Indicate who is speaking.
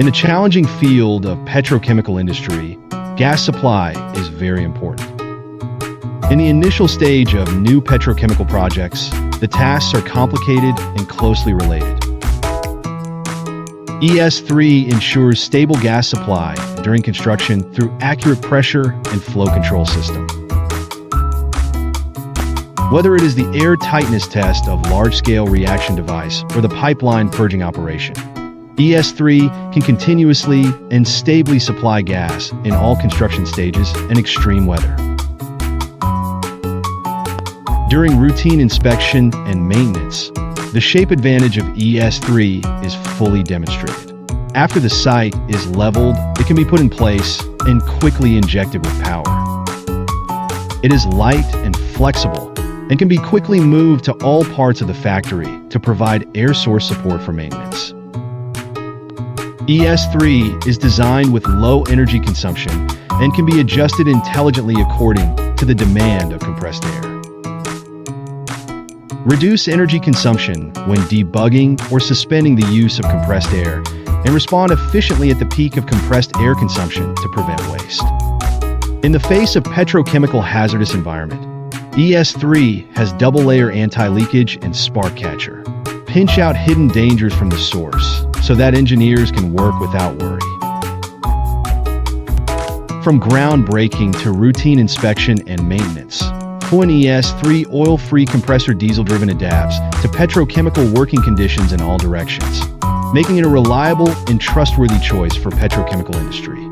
Speaker 1: In the challenging field of petrochemical industry, gas supply is very important. In the initial stage of new petrochemical projects, the tasks are complicated and closely related. ES3 ensures stable gas supply during construction through accurate pressure and flow control system. Whether it is the air tightness test of large-scale reaction device or the pipeline purging operation, ES3 can continuously and stably supply gas in all construction stages and extreme weather. During routine inspection and maintenance, the shape advantage of ES3 is fully demonstrated. After the site is leveled, it can be put in place and quickly injected with power. It is light and flexible and can be quickly moved to all parts of the factory to provide air source support for maintenance. ES3 is designed with low energy consumption and can be adjusted intelligently according to the demand of compressed air. Reduce energy consumption when debugging or suspending the use of compressed air and respond efficiently at the peak of compressed air consumption to prevent waste. In the face of petrochemical hazardous environment, ES3 has double-layer anti-leakage and spark catcher. Pinch out hidden dangers from the source so that engineers can work without worry. From groundbreaking to routine inspection and maintenance, Fooens ES3 oil-free compressor diesel-driven adapts to petrochemical working conditions in all directions, making it a reliable and trustworthy choice for petrochemical industry.